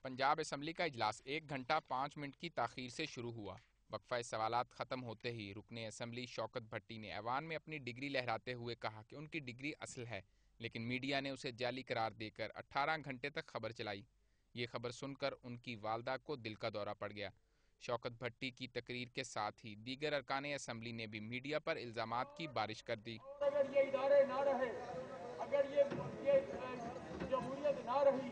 Punjab assembly کا اجلاس 1 گھنٹہ 5 منٹ کی تاخیر سے شروع ہوا۔ وقفہ سوالات ختم ہوتے ہی رکن اسمبلی شوکت بھٹی نے ایوان میں اپنی ڈگری لہراتے ہوئے کہا کہ ان کی ڈگری اصل ہے، لیکن میڈیا نے اسے جعلی قرار دے کر 18 گھنٹے تک خبر چلائی۔ یہ خبر سن کر ان کی والدہ کو دل کا دورہ پڑ گیا۔ شوکت بھٹی کی تقریر کے ساتھ ہی دیگر ارکان اسمبلی نے بھی میڈیا پر الزامات کی بارش کر دی۔ اگر یہ ادارے نہ رہے، اگر یہ جمہوریت نہ رہی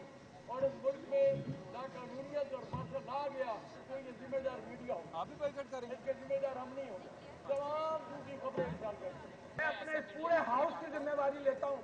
اور اس ملک میں ناقانونیت اور مارشل نہ آ گیا تو یہ ذمہ دار میڈیا ہوگا۔ آپ بھی بائیکاٹ کریں گے؟ اس کے ذمہ دار ہم نہیں ہوں گے۔ تمام جھوٹی خبریں انسان کرتے ہیں۔ میں اپنے اس پورے ہاؤس کی ذمہ داری لیتا ہوں،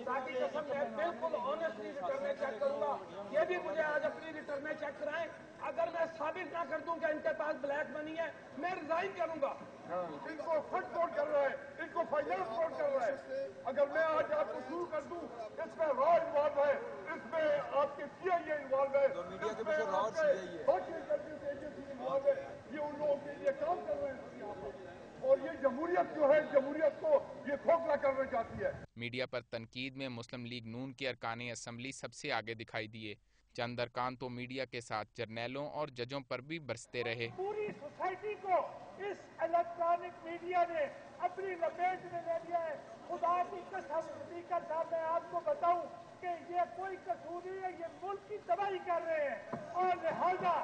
ذاتی قسم میں بالکل آنیسٹلی ریٹرنیں چیک کروں گا۔ یہ بھی مجھے آج اپنی ریٹرنیں چیک کرائیں، اگر میں ثابت نہ کر دوں کہ ان کے پاس بلیک منی ہے میں ریزائن کروں گا۔ ان کو فنڈ فروڈ کر رہا ہے، ان کو فائنانس فراڈ کر رہا ہے۔ اگر میں آج آپ کو شروع کر دوں، اس میں را انوالو ہے، اس میں آپ کے CIA انوالو ہے، اس میں آپ کے سوشل انٹیلیجنس ایجنسی انوالو ہے، یہ ان لوگوں کے لیے کام کر رہے ہیں یہاں پر، اور یہ جمہوریت جو ہے جمہوریت کو یہ کھوکھلا کرنا چاہتی ہے۔ میڈیا پر تنقید میں مسلم لیگ نون کے ارکان اسمبلی سب سے آگے دکھائی دیے۔ چند ارکان تو میڈیا کے ساتھ جرنیلوں اور ججوں پر بھی برستے رہے۔ پوری سوسائٹی کو اس الیکٹرانک میڈیا نے اپنی لپیٹ میں لے لیا ہے۔ خدا کی قسم اسپیکر صاحب میں آپ کو بتاؤں کہ یہ کوئی قصور نہیں ہے، یہ ملک کی تباہی کر رہے ہیں، اور لہذا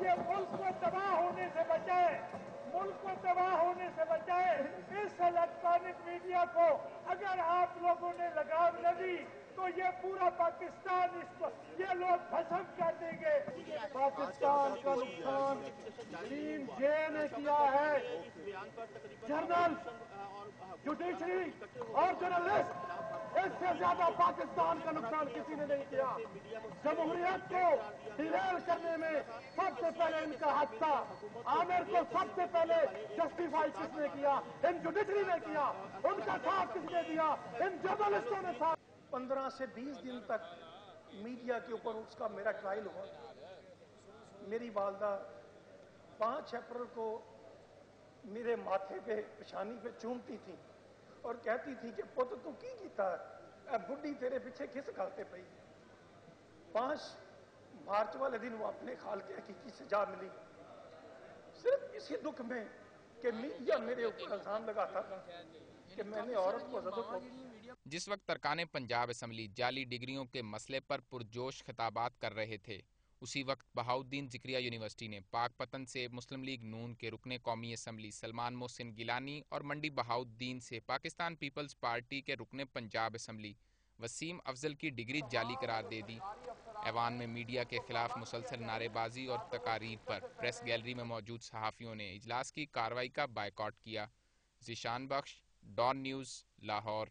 یہ ملک کو تباہ ہونے سے بچائے، ملک کو تباہ ہونے سے بچائے، اس الیکٹرانک میڈیا کو اگر آپ لوگوں نے لگام نہ دی تو یہ پورا پاکستان اس کو یہ لوگ بھسم کر دیں گے۔ پاکستان کا نقصان ٹیم جے نے کیا ہے، جرنل، جوڈیشری اور جرنلسٹ، اس سے زیادہ پاکستان کا نقصان کسی نے نہیں کیا۔ جمہوریت کو ڈیریل کرنے میں سب سے پہلے ان کا ہاتھ تھا۔ عامر کو سب سے پہلے جسٹیفائی کس نے کیا؟ ان جوڈیشری نے کیا۔ ان کا ساتھ کس نے دیا؟ ان جرنلسٹوں نے ساتھ۔ 15 سے 20 دن تک میڈیا کے اوپر اس کا میرا ٹرائل ہوا۔ میری والدہ 5 اپریل کو میرے ماتھے پہ پیشانی پہ چومتی تھی اور کہتی تھی کہ پت تو کی کیتا ہے، اے بڈھی تیرے پیچھے کس گل تے پئی۔ 5 مارچ والے دن وہ اپنے خال کے حقیقی سزا ملی، صرف اسی دکھ میں کہ میڈیا میرے اوپر الزام لگاتا کہ میں نے عورت کو زد کو۔ جس وقت ارکان پنجاب اسمبلی جعلی ڈگریوں کے مسئلے پر پرجوش خطابات کر رہے تھے، اسی وقت بہاؤالدین ذکریہ یونیورسٹی نے پاک پتن سے مسلم لیگ نون کے رکن قومی اسمبلی سلمان محسن گیلانی اور منڈی بہاؤالدین سے پاکستان پیپلز پارٹی کے رکن پنجاب اسمبلی وسیم افضل کی ڈگری جعلی قرار دے دی۔ ایوان میں میڈیا کے خلاف مسلسل نعرے بازی اور تقاریر پر پریس گیلری میں موجود صحافیوں نے اجلاس کی کارروائی کا بائیکاٹ کیا۔ ذیشان بخش، ڈان نیوز، لاہور۔